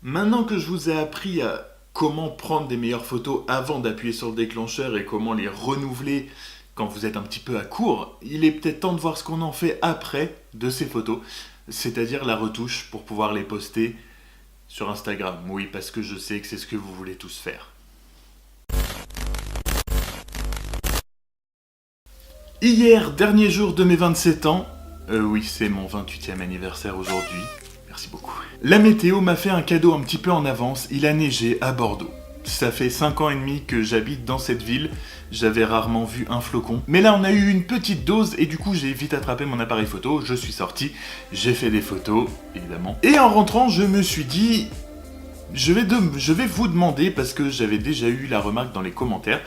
Maintenant que je vous ai appris à comment prendre des meilleures photos avant d'appuyer sur le déclencheur et comment les renouveler quand vous êtes un petit peu à court, il est peut-être temps de voir ce qu'on en fait après de ces photos, c'est-à-dire la retouche pour pouvoir les poster sur Instagram. Oui, parce que je sais que c'est ce que vous voulez tous faire. Hier, dernier jour de mes 27 ans, oui, c'est mon 28e anniversaire aujourd'hui, merci beaucoup. La météo m'a fait un cadeau un petit peu en avance, il a neigé à Bordeaux. Ça fait 5 ans et demi que j'habite dans cette ville, j'avais rarement vu un flocon. Mais là on a eu une petite dose et du coup j'ai vite attrapé mon appareil photo, je suis sorti, j'ai fait des photos, évidemment. Et en rentrant je me suis dit, je vais vous demander, parce que j'avais déjà eu la remarque dans les commentaires,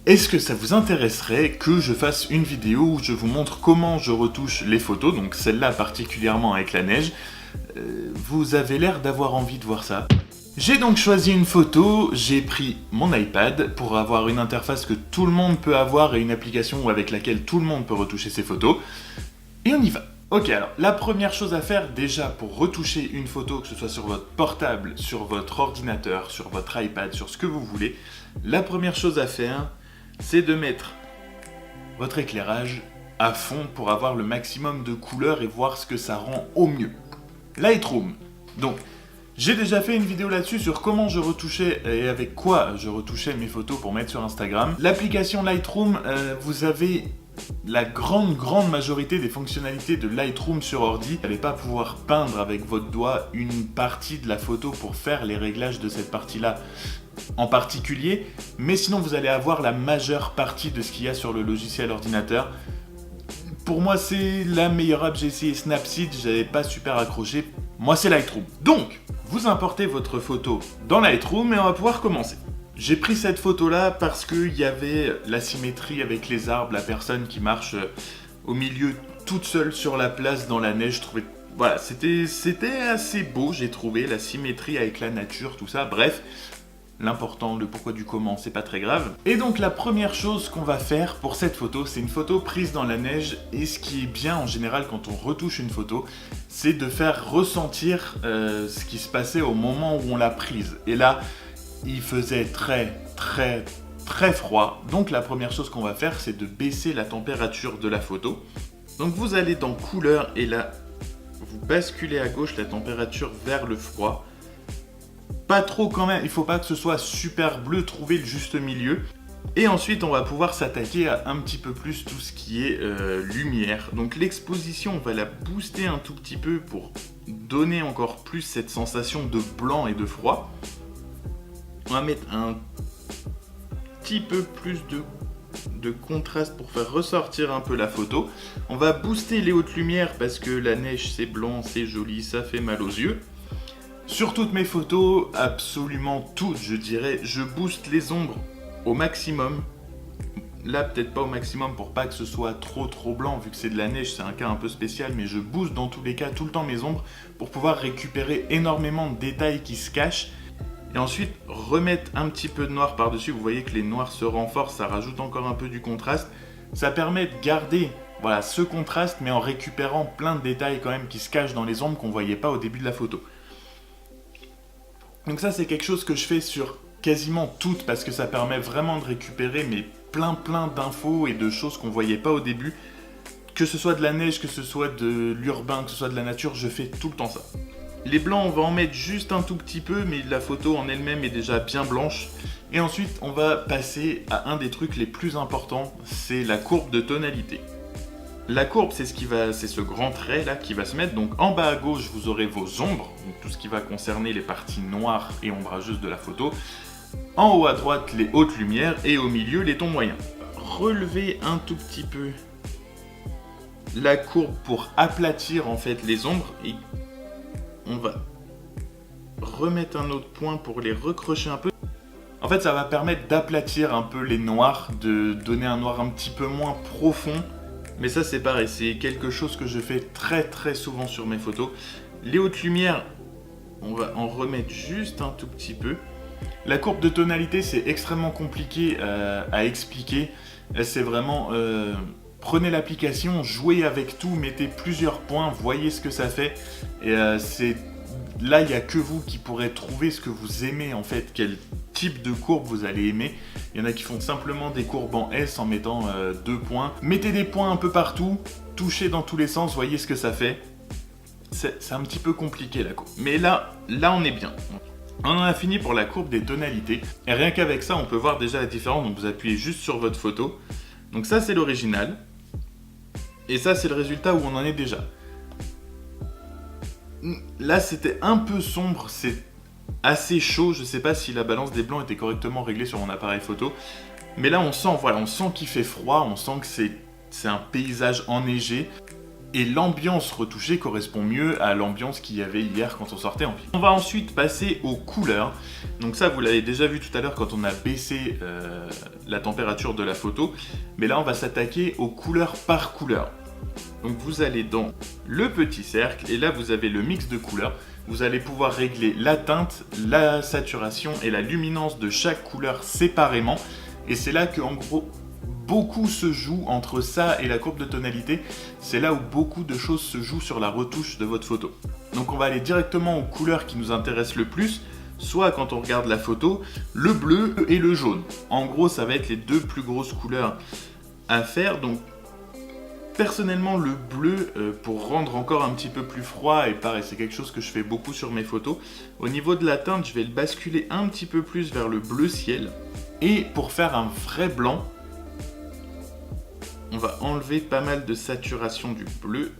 est-ce que ça vous intéresserait que je fasse une vidéo où je vous montre comment je retouche les photos, donc celle-là particulièrement avec la neige. Vous avez l'air d'avoir envie de voir ça. J'ai donc choisi une photo, j'ai pris mon iPad pour avoir une interface que tout le monde peut avoir et une application avec laquelle tout le monde peut retoucher ses photos. Et on y va. Ok, alors la première chose à faire déjà pour retoucher une photo, que ce soit sur votre portable, sur votre ordinateur, sur votre iPad, sur ce que vous voulez, la première chose à faire, c'est de mettre votre éclairage à fond pour avoir le maximum de couleurs et voir ce que ça rend au mieux. Lightroom. Donc, j'ai déjà fait une vidéo là-dessus sur comment je retouchais et avec quoi je retouchais mes photos pour mettre sur Instagram. L'application Lightroom, vous avez la grande majorité des fonctionnalités de Lightroom sur ordi. Vous n'allez pas pouvoir peindre avec votre doigt une partie de la photo pour faire les réglages de cette partie-là en particulier, mais sinon vous allez avoir la majeure partie de ce qu'il y a sur le logiciel ordinateur. Pour moi c'est la meilleure app, j'ai essayé Snapseed, j'avais pas super accroché, moi c'est Lightroom. Donc, vous importez votre photo dans Lightroom et on va pouvoir commencer. J'ai pris cette photo là parce qu'il y avait la symétrie avec les arbres, la personne qui marche au milieu toute seule sur la place dans la neige, je trouvais... Voilà, c'était assez beau, j'ai trouvé, la symétrie avec la nature, tout ça, bref. L'important, le pourquoi du comment, c'est pas très grave. Et donc la première chose qu'on va faire pour cette photo, c'est une photo prise dans la neige. Et ce qui est bien en général quand on retouche une photo, c'est de faire ressentir ce qui se passait au moment où on l'a prise. Et là, il faisait très froid. Donc la première chose qu'on va faire, c'est de baisser la température de la photo. Donc vous allez dans couleur et là, vous basculez à gauche la température vers le froid. Pas trop quand même, il faut pas que ce soit super bleu, trouver le juste milieu. Et ensuite, on va pouvoir s'attaquer à un petit peu plus tout ce qui est lumière. Donc l'exposition, on va la booster un tout petit peu pour donner encore plus cette sensation de blanc et de froid. On va mettre un petit peu plus de contraste pour faire ressortir un peu la photo. On va booster les hautes lumières parce que la neige c'est blanc, c'est joli, ça fait mal aux yeux. Sur toutes mes photos, absolument toutes, je dirais, je booste les ombres au maximum. Là, peut-être pas au maximum pour pas que ce soit trop blanc, vu que c'est de la neige, c'est un cas un peu spécial, mais je booste dans tous les cas tout le temps mes ombres pour pouvoir récupérer énormément de détails qui se cachent. Et ensuite, remettre un petit peu de noir par-dessus. Vous voyez que les noirs se renforcent, ça rajoute encore un peu du contraste. Ça permet de garder voilà, ce contraste, mais en récupérant plein de détails quand même qui se cachent dans les ombres qu'on voyait pas au début de la photo. Donc ça c'est quelque chose que je fais sur quasiment toutes parce que ça permet vraiment de récupérer mais plein d'infos et de choses qu'on voyait pas au début. Que ce soit de la neige, que ce soit de l'urbain, que ce soit de la nature, je fais tout le temps ça. Les blancs on va en mettre juste un tout petit peu mais la photo en elle-même est déjà bien blanche. Et ensuite on va passer à un des trucs les plus importants, c'est la courbe de tonalité. La courbe, c'est ce grand trait là qui va se mettre. Donc en bas à gauche, vous aurez vos ombres, donc tout ce qui va concerner les parties noires et ombrageuses de la photo. En haut à droite, les hautes lumières et au milieu, les tons moyens. Relevez un tout petit peu la courbe pour aplatir en fait les ombres et on va remettre un autre point pour les recrocher un peu. En fait, ça va permettre d'aplatir un peu les noirs, de donner un noir un petit peu moins profond. Mais ça c'est pareil, c'est quelque chose que je fais très souvent sur mes photos. Les hautes lumières, on va en remettre juste un tout petit peu. La courbe de tonalité c'est extrêmement compliqué à expliquer. C'est vraiment, prenez l'application, jouez avec tout, mettez plusieurs points, voyez ce que ça fait. Et c'est là, il n'y a que vous qui pourrez trouver ce que vous aimez, en fait, quel type de courbe vous allez aimer. Il y en a qui font simplement des courbes en S en mettant 2 points. Mettez des points un peu partout, touchez dans tous les sens, voyez ce que ça fait. C'est un petit peu compliqué la courbe. Mais là on est bien. On en a fini pour la courbe des tonalités. Et rien qu'avec ça, on peut voir déjà la différence. Donc vous appuyez juste sur votre photo. Donc ça, c'est l'original. Et ça, c'est le résultat où on en est déjà. Là, c'était un peu sombre. C'est assez chaud. Je sais pas si la balance des blancs était correctement réglée sur mon appareil photo. Mais là, on sent qu'il fait froid. On sent que c'est un paysage enneigé. Et l'ambiance retouchée correspond mieux à l'ambiance qu'il y avait hier quand on sortait en ville. On va ensuite passer aux couleurs. Donc ça, vous l'avez déjà vu tout à l'heure quand on a baissé la température de la photo. Mais là, on va s'attaquer aux couleurs par couleur. Donc vous allez dans le petit cercle et là, vous avez le mix de couleurs. Vous allez pouvoir régler la teinte, la saturation et la luminance de chaque couleur séparément. Et c'est là que, en gros, beaucoup se joue entre ça et la courbe de tonalité. C'est là où beaucoup de choses se jouent sur la retouche de votre photo. Donc on va aller directement aux couleurs qui nous intéressent le plus, soit quand on regarde la photo, le bleu et le jaune. En gros, ça va être les deux plus grosses couleurs à faire. Donc personnellement, le bleu, pour rendre encore un petit peu plus froid, et pareil, c'est quelque chose que je fais beaucoup sur mes photos. Au niveau de la teinte, je vais le basculer un petit peu plus vers le bleu ciel. Et pour faire un vrai blanc, on va enlever pas mal de saturation du bleu.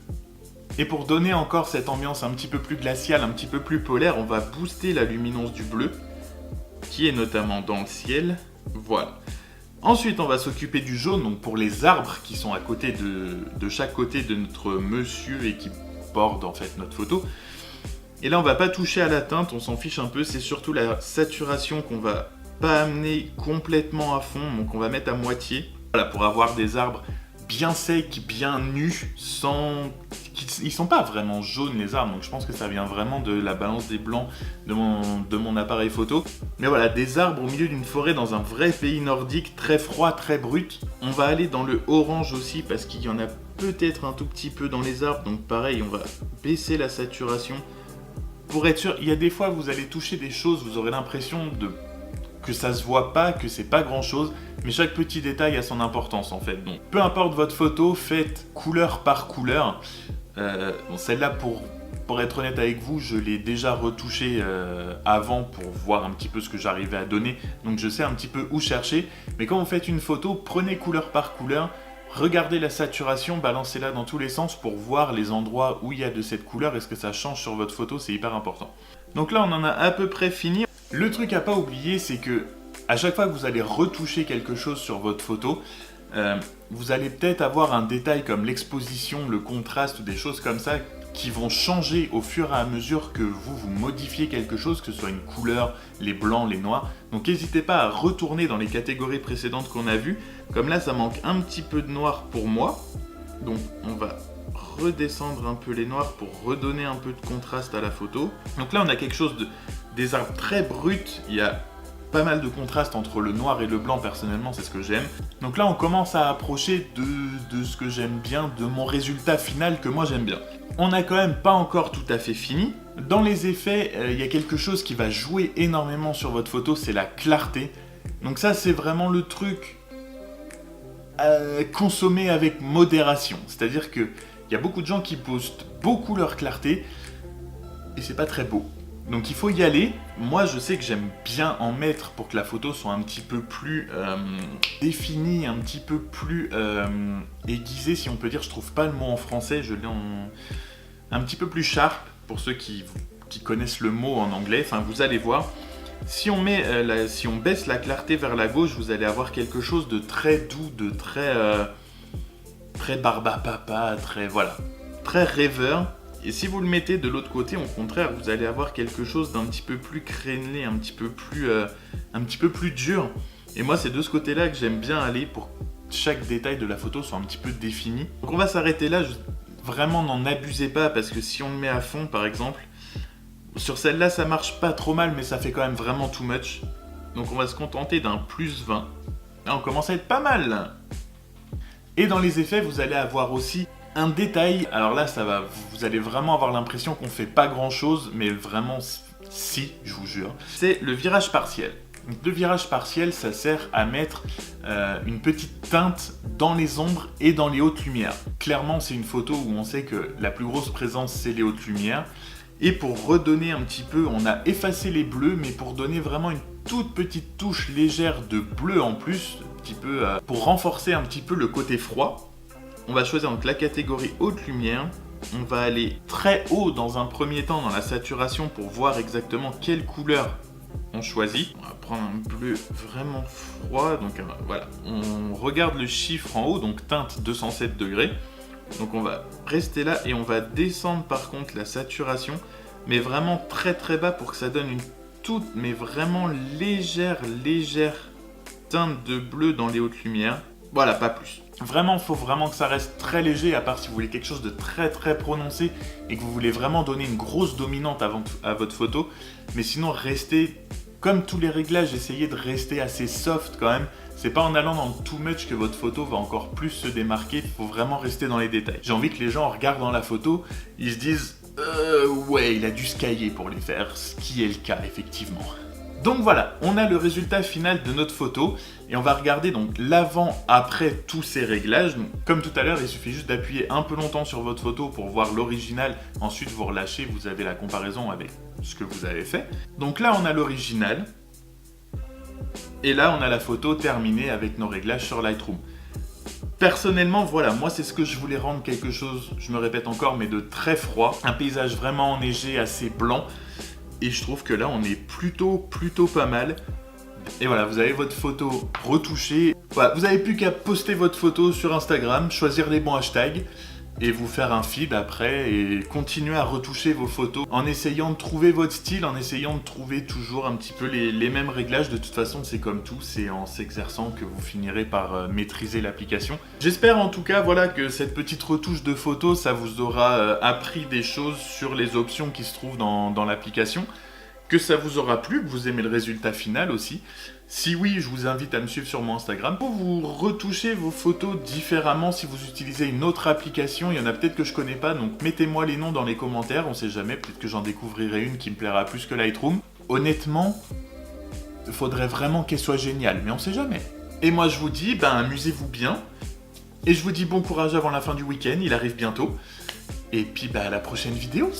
Et pour donner encore cette ambiance un petit peu plus glaciale, un petit peu plus polaire, on va booster la luminance du bleu, qui est notamment dans le ciel. Voilà. Ensuite, on va s'occuper du jaune, donc pour les arbres qui sont à côté de chaque côté de notre monsieur et qui bordent en fait notre photo. Et là, on va pas toucher à la teinte, on s'en fiche un peu. C'est surtout la saturation qu'on va pas amener complètement à fond, donc on va mettre à moitié. Voilà, pour avoir des arbres bien secs, bien nus, ils sont pas vraiment jaunes les arbres, donc je pense que ça vient vraiment de la balance des blancs de mon appareil photo. Mais voilà, des arbres au milieu d'une forêt dans un vrai pays nordique, très froid, très brut. On va aller dans le orange aussi, parce qu'il y en a peut-être un tout petit peu dans les arbres, donc pareil, on va baisser la saturation. Pour être sûr, il y a des fois, vous allez toucher des choses, vous aurez l'impression que ça se voit pas, que c'est pas grand chose, mais chaque petit détail a son importance en fait. Donc peu importe votre photo, faites couleur par couleur. Celle-là, pour être honnête avec vous, je l'ai déjà retouchée avant pour voir un petit peu ce que j'arrivais à donner, donc je sais un petit peu où chercher. Mais quand vous faites une photo, prenez couleur par couleur, regardez la saturation, balancez-la dans tous les sens pour voir les endroits où il y a de cette couleur et ce que ça change sur votre photo, c'est hyper important. Donc là, on en a à peu près fini. Le truc à pas oublier, c'est que à chaque fois que vous allez retoucher quelque chose sur votre photo, vous allez peut-être avoir un détail comme l'exposition, le contraste ou des choses comme ça qui vont changer au fur et à mesure que vous modifiez quelque chose, que ce soit une couleur, les blancs, les noirs. Donc n'hésitez pas à retourner dans les catégories précédentes qu'on a vues. Comme là, ça manque un petit peu de noir pour moi. Donc on va redescendre un peu les noirs pour redonner un peu de contraste à la photo. Donc là, on a quelque chose des arbres très bruts. Il y a pas mal de contraste entre le noir et le blanc, personnellement, c'est ce que j'aime. Donc là, on commence à approcher de ce que j'aime bien, de mon résultat final que moi j'aime bien. On n'a quand même pas encore tout à fait fini. Dans les effets, il y a quelque chose qui va jouer énormément sur votre photo, c'est la clarté. Donc ça, c'est vraiment le truc à consommer avec modération. C'est-à-dire qu'il y a beaucoup de gens qui boostent beaucoup leur clarté et c'est pas très beau. Donc il faut y aller. Moi, je sais que j'aime bien en mettre pour que la photo soit un petit peu plus définie, un petit peu plus aiguisée, si on peut dire. Je trouve pas le mot en français, je l'ai un petit peu plus sharp, pour ceux qui connaissent le mot en anglais. Enfin, vous allez voir. Si on baisse la clarté vers la gauche, vous allez avoir quelque chose de très doux, de très barbapapa, très rêveur. Et si vous le mettez de l'autre côté, au contraire, vous allez avoir quelque chose d'un petit peu plus crénelé, un petit peu plus dur. Et moi, c'est de ce côté-là que j'aime bien aller pour que chaque détail de la photo soit un petit peu défini. Donc on va s'arrêter là. Vraiment, n'en abusez pas, parce que si on le met à fond, par exemple, sur celle-là, ça marche pas trop mal, mais ça fait quand même vraiment too much. Donc on va se contenter d'un plus 20. Là, on commence à être pas mal. Et dans les effets, vous allez avoir aussi Un détail, alors là vous allez vraiment avoir l'impression qu'on fait pas grand chose, mais vraiment si, je vous jure, c'est le virage partiel. Donc, le virage partiel, ça sert à mettre une petite teinte dans les ombres et dans les hautes lumières. Clairement, c'est une photo où on sait que la plus grosse présence, c'est les hautes lumières. Et pour redonner un petit peu, on a effacé les bleus, mais pour donner vraiment une toute petite touche légère de bleu en plus, un petit peu, pour renforcer un petit peu le côté froid, on va choisir donc la catégorie haute lumière. On va aller très haut dans un premier temps dans la saturation pour voir exactement quelle couleur on choisit. On va prendre un bleu vraiment froid, donc voilà. On regarde le chiffre en haut, donc teinte 207 degrés. Donc on va rester là et on va descendre par contre la saturation, mais vraiment très très bas pour que ça donne une toute, mais vraiment légère teinte de bleu dans les hautes lumières. Voilà, pas plus. Vraiment, il faut vraiment que ça reste très léger, à part si vous voulez quelque chose de très très prononcé et que vous voulez vraiment donner une grosse dominante à votre photo. Mais sinon, restez, comme tous les réglages, essayez de rester assez soft quand même. C'est pas en allant dans le too much que votre photo va encore plus se démarquer, il faut vraiment rester dans les détails. J'ai envie que les gens, en regardant la photo, ils se disent ouais, il a dû se cailler pour les faire, ce qui est le cas effectivement. Donc voilà, on a le résultat final de notre photo et on va regarder donc l'avant après tous ces réglages. Donc, comme tout à l'heure, il suffit juste d'appuyer un peu longtemps sur votre photo pour voir l'original. Ensuite, vous relâchez, vous avez la comparaison avec ce que vous avez fait. Donc là, on a l'original. Et là, on a la photo terminée avec nos réglages sur Lightroom. Personnellement, voilà, moi c'est ce que je voulais rendre quelque chose, je me répète encore, mais de très froid. Un paysage vraiment enneigé, assez blanc. Et je trouve que là, on est plutôt pas mal. Et voilà, vous avez votre photo retouchée. Voilà, vous n'avez plus qu'à poster votre photo sur Instagram, choisir les bons hashtags et vous faire un feed après et continuer à retoucher vos photos en essayant de trouver votre style, en essayant de trouver toujours un petit peu les mêmes réglages. De toute façon, c'est comme tout, c'est en s'exerçant que vous finirez par maîtriser l'application. J'espère en tout cas voilà, que cette petite retouche de photos, ça vous aura appris des choses sur les options qui se trouvent dans l'application, que ça vous aura plu, que vous aimez le résultat final aussi. Si oui, je vous invite à me suivre sur mon Instagram pour vous retoucher vos photos différemment si vous utilisez une autre application. Il y en a peut-être que je connais pas, donc mettez-moi les noms dans les commentaires, on sait jamais, peut-être que j'en découvrirai une qui me plaira plus que Lightroom. Honnêtement, il faudrait vraiment qu'elle soit géniale, mais on sait jamais. Et moi je vous dis, amusez-vous bien, et je vous dis bon courage avant la fin du week-end, il arrive bientôt, et puis à la prochaine vidéo.